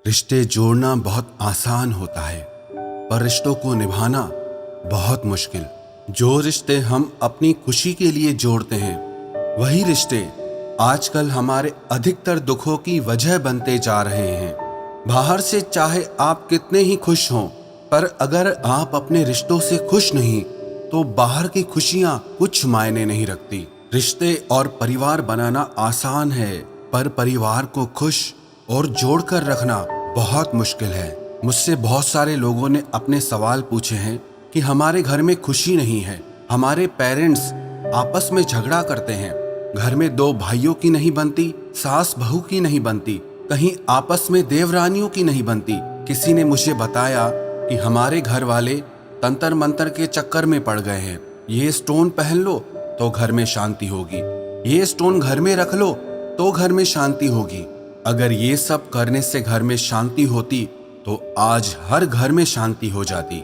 रिश्ते जोड़ना बहुत आसान होता है, पर रिश्तों को निभाना बहुत मुश्किल। जो रिश्ते हम अपनी खुशी के लिए जोड़ते हैं, वही रिश्ते आजकल हमारे अधिकतर दुखों की वजह बनते जा रहे हैं। बाहर से चाहे आप कितने ही खुश हों, पर अगर आप अपने रिश्तों से खुश नहीं, तो बाहर की खुशियां कुछ मायने नहीं रखती। रिश्ते और परिवार बनाना आसान है, पर परिवार को खुश और जोड़कर रखना बहुत मुश्किल है। मुझसे बहुत सारे लोगों ने अपने सवाल पूछे हैं कि हमारे घर में खुशी नहीं है, हमारे पेरेंट्स आपस में झगड़ा करते हैं, घर में दो भाइयों की नहीं बनती, सास बहू की नहीं बनती, कहीं आपस में देवरानियों की नहीं बनती। किसी ने मुझे बताया कि हमारे घर वाले तंत्र मंत्र के चक्कर में पड़ गए हैं। ये स्टोन पहन लो तो घर में शांति होगी, ये स्टोन घर में रख लो तो घर में शांति होगी। अगर ये सब करने से घर में शांति होती तो आज हर घर में शांति हो जाती।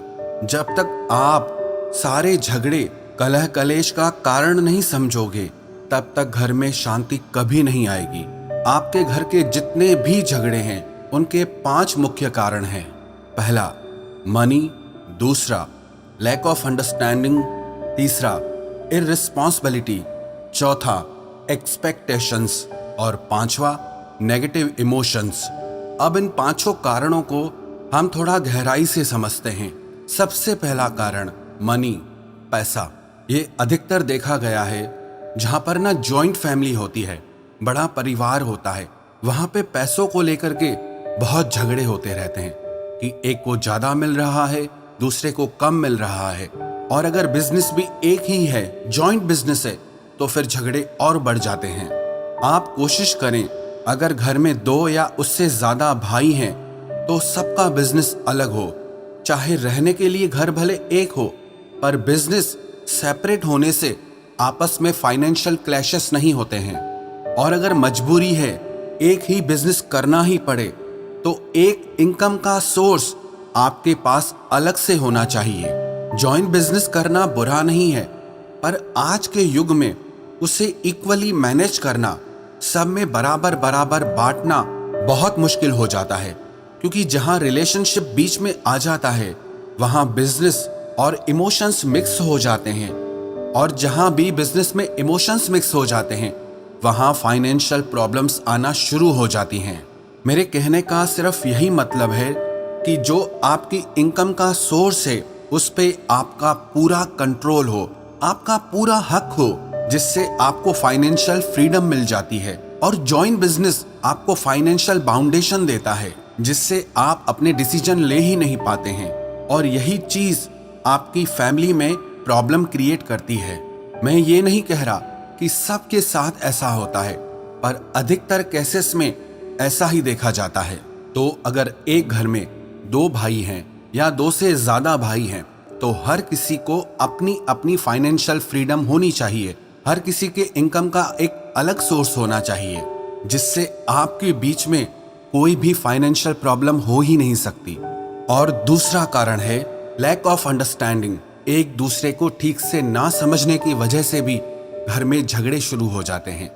जब तक आप सारे झगड़े कलह कलेश का कारण नहीं समझोगे, तब तक घर में शांति कभी नहीं आएगी। आपके घर के जितने भी झगड़े हैं, उनके 5 मुख्य कारण हैं। पहला, मनी। दूसरा, लैक ऑफ अंडरस्टैंडिंग। तीसरा, इररिस्पॉन्सिबिलिटी। चौथा, एक्सपेक्टेशंस। और पांचवा, नेगेटिव इमोशंस। अब इन 5 कारणों को हम थोड़ा गहराई से समझते हैं। सबसे पहला कारण, मनी, पैसा। ये अधिकतर देखा गया है जहां पर ना जॉइंट फैमिली होती है, बड़ा परिवार होता है, वहां पे पैसों को लेकर के बहुत झगड़े होते रहते हैं कि एक को ज्यादा मिल रहा है, दूसरे को कम मिल रहा है। और अगर बिजनेस भी एक ही है, जॉइंट बिजनेस है, तो फिर झगड़े और बढ़ जाते हैं। आप कोशिश करें, अगर घर में 2 या उससे ज्यादा भाई हैं, तो सबका बिजनेस अलग हो। चाहे रहने के लिए घर भले एक हो, पर बिजनेस सेपरेट होने से आपस में फाइनेंशियल क्लैशेस नहीं होते हैं। और अगर मजबूरी है, एक ही बिजनेस करना ही पड़े, तो एक इनकम का सोर्स आपके पास अलग से होना चाहिए। जॉइंट बिजनेस करना बुरा नहीं है, पर आज के युग में उसे इक्वली मैनेज करना, सब में बराबर बराबर बांटना बहुत मुश्किल हो जाता है। क्योंकि जहां रिलेशनशिप बीच में आ जाता है, वहां बिजनेस और इमोशंस मिक्स हो जाते हैं। और जहां भी बिजनेस में इमोशंस मिक्स हो जाते हैं, वहां फाइनेंशियल प्रॉब्लम्स आना शुरू हो जाती हैं। मेरे कहने का सिर्फ यही मतलब है कि जो आपकी इनकम का सोर्स है, उस पे आपका पूरा कंट्रोल हो, आपका पूरा हक हो, जिससे आपको फाइनेंशियल फ्रीडम मिल जाती है। और जॉइंट बिजनेस आपको फाइनेंशियल बाउंडेशन देता है, जिससे आप अपने डिसीजन ले ही नहीं पाते हैं। और यही चीज आपकी फैमिली में प्रॉब्लम क्रिएट करती है। मैं ये नहीं कह रहा कि सबके साथ ऐसा होता है, पर अधिकतर केसेस में ऐसा ही देखा जाता है। तो अगर एक घर में 2 भाई हैं या 2 से ज्यादा भाई हैं, तो हर किसी को अपनी अपनी फाइनेंशियल फ्रीडम होनी चाहिए। हर किसी के इनकम का एक अलग सोर्स होना चाहिए, जिससे आपके बीच में कोई भी फाइनेंशियल प्रॉब्लम हो ही नहीं सकती। और दूसरा कारण है लैक ऑफ अंडरस्टैंडिंग। एक दूसरे को ठीक से ना समझने की वजह से भी घर में झगड़े शुरू हो जाते हैं।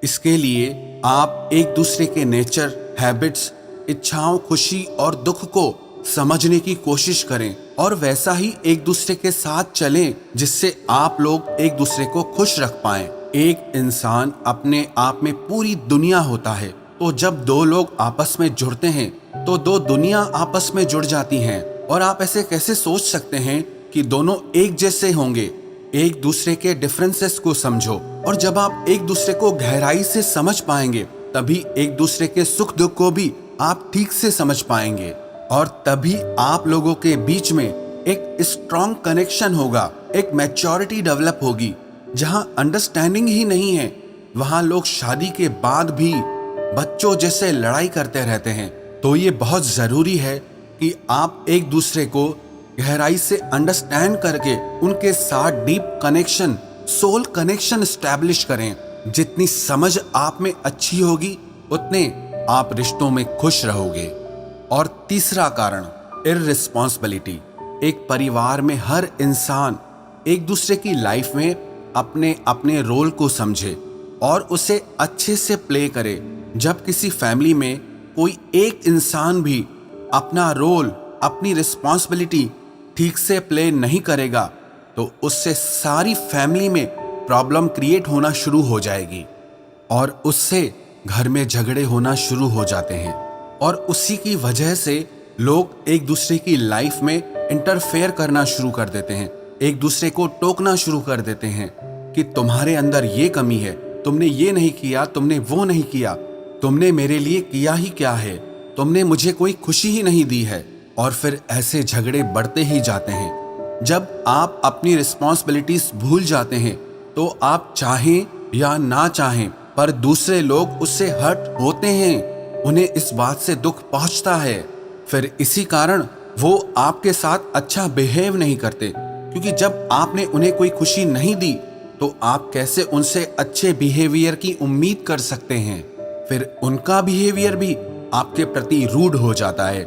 इसके लिए आप एक दूसरे के नेचर, हैबिट्स, इच्छाओं, खुशी और दुख को समझने की कोशिश करें और वैसा ही एक दूसरे के साथ चलें, जिससे आप लोग एक दूसरे को खुश रख पाएं। एक इंसान अपने आप में पूरी दुनिया होता है, तो जब 2 लोग आपस में जुड़ते हैं, तो 2 दुनिया आपस में जुड़ जाती हैं। और आप ऐसे कैसे सोच सकते हैं कि दोनों एक जैसे होंगे? एक दूसरे के डिफरेंसेस को समझो, और जब आप एक दूसरे को गहराई से समझ पाएंगे, तभी एक दूसरे के सुख दुख को भी आप ठीक से समझ पाएंगे। और तभी आप लोगों के बीच में एक स्ट्रॉन्ग कनेक्शन होगा, एक मैच्योरिटी डेवलप होगी। जहां अंडरस्टैंडिंग ही नहीं है, वहां लोग शादी के बाद भी बच्चों जैसे लड़ाई करते रहते हैं। तो ये बहुत जरूरी है कि आप एक दूसरे को गहराई से अंडरस्टैंड करके उनके साथ deep connection, soul connection establish करें। जितनी समझ आप में अच्छी होगी, उतने आप रिश्तों में खुश रहोगे। और तीसरा कारण, इररिस्पॉन्सिबिलिटी। एक परिवार में हर इंसान एक दूसरे की लाइफ में अपने अपने रोल को समझे और उसे अच्छे से प्ले करे। जब किसी फैमिली में कोई एक इंसान भी अपना रोल, अपनी रिस्पॉन्सिबिलिटी ठीक से प्ले नहीं करेगा तो उससे सारी फैमिली में प्रॉब्लम क्रिएट होना शुरू हो जाएगी और उससे घर में झगड़े होना शुरू हो जाते हैं। और उसी की वजह से लोग एक दूसरे की लाइफ में इंटरफेयर करना शुरू कर देते हैं, एक दूसरे को टोकना शुरू कर देते हैं कि तुम्हारे अंदर ये कमी है, तुमने ये नहीं किया, तुमने वो नहीं किया, तुमने मेरे लिए किया ही क्या है, तुमने मुझे कोई खुशी ही नहीं दी है। और फिर ऐसे झगड़े बढ़ते ही जाते हैं। जब आप अपनी रिस्पॉन्सिबिलिटीज भूल जाते हैं तो आप चाहें या ना चाहें पर दूसरे लोग उससे हर्ट होते हैं, उन्हें इस बात से दुख पहुंचता है। फिर इसी कारण वो आपके साथ अच्छा बिहेव नहीं करते, क्योंकि जब आपने उन्हें कोई खुशी नहीं दी तो आप कैसे उनसे अच्छे बिहेवियर की उम्मीद कर सकते हैं। फिर उनका बिहेवियर भी आपके प्रति रूड हो जाता है।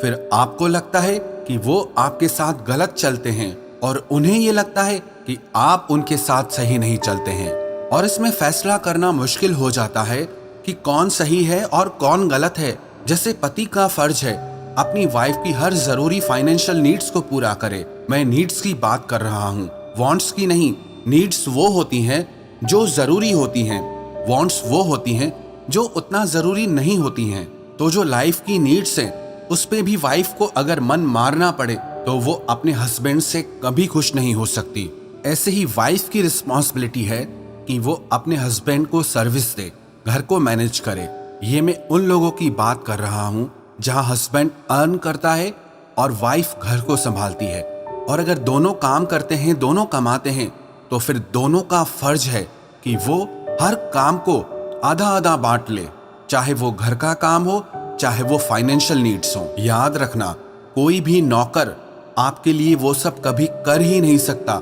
फिर आपको लगता है कि वो आपके साथ गलत चलते हैं और उन्हें ये लगता है कि आप उनके साथ सही नहीं चलते हैं। और इसमें फैसला करना मुश्किल हो जाता है कि कौन सही है और कौन गलत है। जैसे पति का फर्ज है अपनी वाइफ की हर जरूरी फाइनेंशियल नीड्स को पूरा करे। मैं नीड्स की बात कर रहा हूँ, वांट्स की नहीं। नीड्स वो होती हैं जो जरूरी होती हैं, वांट्स वो होती हैं जो उतना जरूरी नहीं होती हैं। तो जो लाइफ की नीड्स हैं उस पे भी वाइफ को अगर मन मारना पड़े तो वो अपने हस्बैंड से कभी खुश नहीं हो सकती। ऐसे ही वाइफ की रिस्पॉन्सिबिलिटी है कि वो अपने हस्बैंड को सर्विस दे, घर को मैनेज करे। ये मैं उन लोगों की बात कर रहा हूँ जहाँ हस्बैंड अर्न करता है और वाइफ घर को संभालती है। और अगर दोनों काम करते हैं, दोनों कमाते हैं, तो फिर दोनों का फर्ज है कि वो हर काम को आधा आधा बांट ले, चाहे वो घर का काम हो चाहे वो फाइनेंशियल नीड्स हो। याद रखना, कोई भी नौकर आपके लिए वो सब कभी कर ही नहीं सकता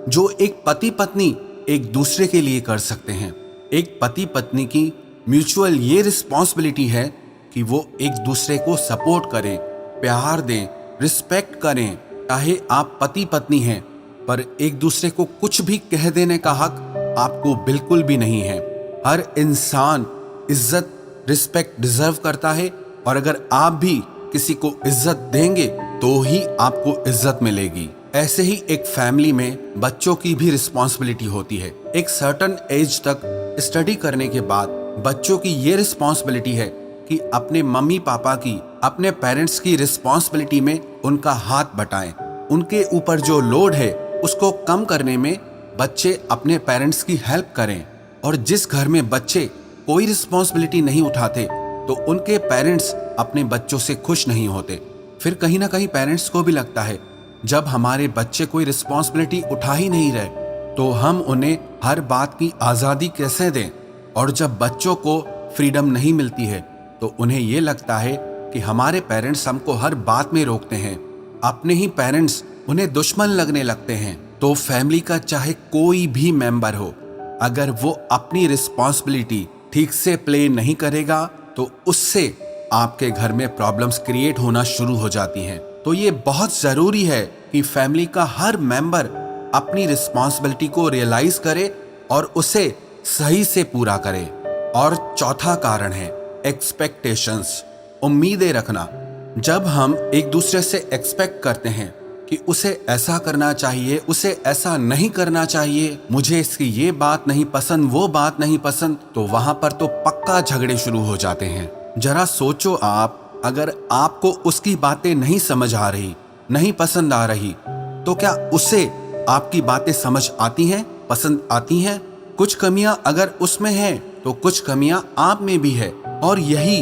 जो एक पति पत्नी एक दूसरे के लिए कर सकते हैं। एक पति पत्नी की म्यूचुअल ये रिस्पॉन्सिबिलिटी है कि वो एक दूसरे को सपोर्ट करें, प्यार दें, रिस्पेक्ट करें। चाहे आप पति पत्नी हैं पर एक दूसरे को कुछ भी कह देने का हक आपको बिल्कुल भी नहीं है। हर इंसान इज्जत, रिस्पेक्ट डिजर्व करता है और अगर आप भी किसी को इज्जत देंगे तो ही आपको इज्जत मिलेगी। ऐसे ही एक फैमिली में बच्चों की भी रिस्पॉन्सिबिलिटी होती है। एक सर्टेन एज तक स्टडी करने के बाद बच्चों की ये रिस्पॉन्सिबिलिटी है कि अपने मम्मी पापा की, अपने पेरेंट्स की रिस्पॉन्सिबिलिटी में उनका हाथ बटाएं। उनके ऊपर जो लोड है उसको कम करने में बच्चे अपने पेरेंट्स की हेल्प करें। और जिस घर में बच्चे कोई रिस्पॉन्सिबिलिटी नहीं उठाते तो उनके पेरेंट्स अपने बच्चों से खुश नहीं होते। फिर कहीं ना कहीं पेरेंट्स को भी लगता है जब हमारे बच्चे कोई रिस्पॉन्सिबिलिटी उठा ही नहीं रहे तो हम उन्हें हर बात की आज़ादी कैसे दें। और जब बच्चों को फ्रीडम नहीं मिलती है तो उन्हें ये लगता है कि हमारे पेरेंट्स हमको हर बात में रोकते हैं, अपने ही पेरेंट्स उन्हें दुश्मन लगने लगते हैं। तो फैमिली का चाहे कोई भी मेंबर हो, अगर वो अपनी रिस्पॉन्सिबिलिटी ठीक से प्ले नहीं करेगा तो उससे आपके घर में प्रॉब्लम्स क्रिएट होना शुरू हो जाती हैं। तो ये बहुत जरूरी है कि फैमिली का हर मेंबर अपनी रिस्पॉन्सिबिलिटी को रियलाइज करे और उसे सही से पूरा करे। और चौथा कारण है एक्सपेक्टेशंस, उम्मीदें रखना। जब हम एक दूसरे से एक्सपेक्ट करते हैं कि उसे ऐसा करना चाहिए, उसे ऐसा नहीं करना चाहिए, मुझे इसकी ये बात नहीं पसंद, वो बात नहीं पसंद, तो वहां पर तो पक्का झगड़े शुरू हो जाते हैं। जरा सोचो, आप अगर आपको उसकी बातें नहीं समझ आ रही, नहीं पसंद आ रही, तो क्या उसे आपकी बातें समझ आती हैं, पसंद आती हैं? कुछ कमियां अगर उसमें हैं तो कुछ कमियां आप में भी है। और यही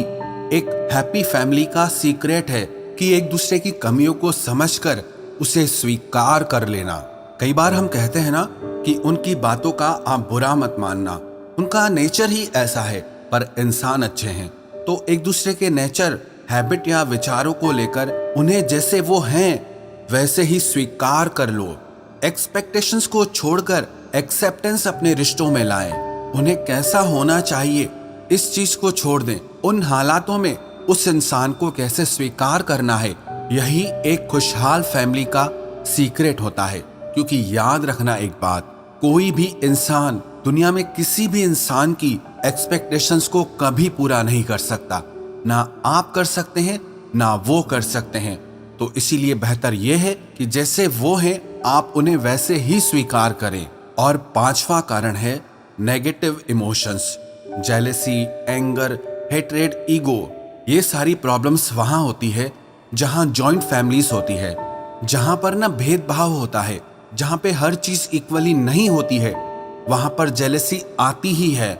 एक हैप्पी फैमिली का सीक्रेट है कि एक दूसरे की कमियों को समझकर उसे स्वीकार कर लेना। कई बार हम कहते हैं ना कि उनकी बातों का आप बुरा मत मानना, उनका नेचर ही ऐसा है, पर इंसान अच्छे हैं। तो एक दूसरे के नेचर, हैबिट या विचारों को लेकर उन्हें जैसे वो हैं वैसे ही स्वीकार कर लो। एक्सपेक्टेशंस को छोड़कर एक्सेप्टेंस अपने रिश्तों में लाएं। उन्हें कैसा होना चाहिए इस चीज को छोड़ दें। उन हालातों में उस इंसान को कैसे स्वीकार करना है, यही एक खुशहाल फैमिली का सीक्रेट होता है। क्योंकि याद रखना एक बात, कोई भी इंसान दुनिया में किसी भी इंसान की एक्सपेक्टेशंस को कभी पूरा नहीं कर सकता। ना आप कर सकते हैं ना वो कर सकते हैं। तो इसीलिए बेहतर यह है कि जैसे वो हैं आप उन्हें वैसे ही स्वीकार करें। और पांचवा कारण है negative emotions, jealousy, anger, hatred, ego. ये सारी प्रॉब्लम्स वहाँ होती है जहाँ जॉइंट फैमिलीज होती है, जहाँ पर ना भेदभाव होता है, जहाँ पे हर चीज़ इक्वली नहीं होती है, वहाँ पर जेलेसी आती ही है।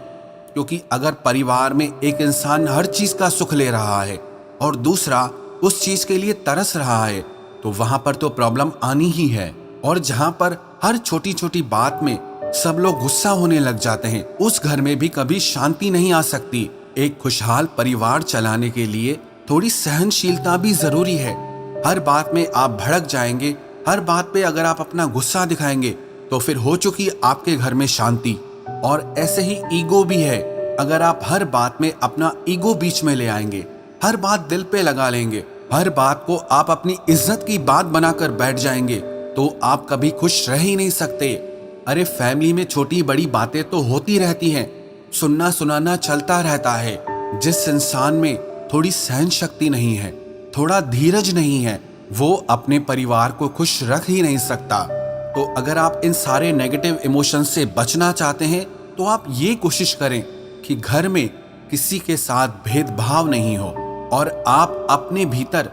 क्योंकि अगर परिवार में एक इंसान हर चीज़ का सुख ले रहा है और दूसरा उस चीज़ के लिए तरस रहा है, तो वहाँ पर तो प्रॉब्लम आनी ही है। और जहाँ पर हर छोटी छोटी बात में सब लोग गुस्सा होने लग जाते हैं, उस घर में भी कभी शांति नहीं आ सकती। एक खुशहाल परिवार चलाने के लिए थोड़ी सहनशीलता भी जरूरी है। हर बात में आप भड़क जाएंगे, हर बात पे अगर आप अपना गुस्सा दिखाएंगे तो फिर हो चुकी आपके घर में शांति। और ऐसे ही ईगो भी है, अगर आप हर बात में अपना ईगो बीच में ले आएंगे, हर बात दिल पे लगा लेंगे, हर बात को आप अपनी इज्जत की बात बनाकर बैठ जाएंगे, तो आप कभी खुश रह ही नहीं सकते। अरे फैमिली में छोटी बड़ी बातें तो होती रहती हैं, सुनना सुनाना चलता रहता है। जिस इंसान में थोड़ी सहन शक्ति नहीं है, थोड़ा धीरज नहीं है, वो अपने परिवार को खुश रख ही नहीं सकता। तो अगर आप इन सारे नेगेटिव इमोशंस से बचना चाहते हैं तो आप ये कोशिश करें कि घर में किसी के साथ भेदभाव नहीं हो और आप अपने भीतर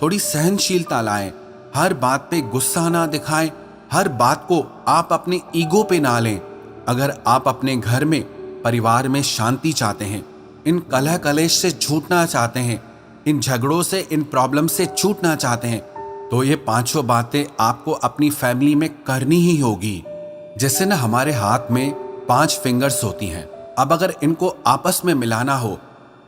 थोड़ी सहनशीलता लाएं। हर बात पे गुस्सा ना दिखाएं, हर बात को आप अपने ईगो पे ना लें। अगर आप अपने घर में परिवार में शांति चाहते हैं, इन कलह कलेश से छूटना चाहते हैं, इन झगड़ों से, इन प्रॉब्लम से छूटना चाहते हैं, तो ये पांचों बातें आपको अपनी फैमिली में करनी ही होगी। जैसे ना हमारे हाथ में 5 फिंगर्स होती हैं, अब अगर इनको आपस में मिलाना हो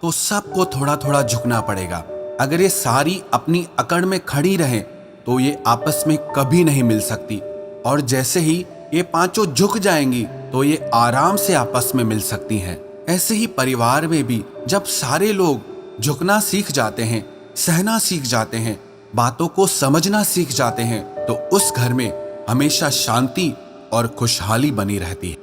तो सबको थोड़ा थोड़ा झुकना पड़ेगा। अगर ये सारी अपनी अकड़ में खड़ी रहें तो ये आपस में कभी नहीं मिल सकती। और जैसे ही ये पांचों झुक जाएंगी तो ये आराम से आपस में मिल सकती हैं। ऐसे ही परिवार में भी जब सारे लोग झुकना सीख जाते हैं, सहना सीख जाते हैं, बातों को समझना सीख जाते हैं, तो उस घर में हमेशा शांति और खुशहाली बनी रहती है।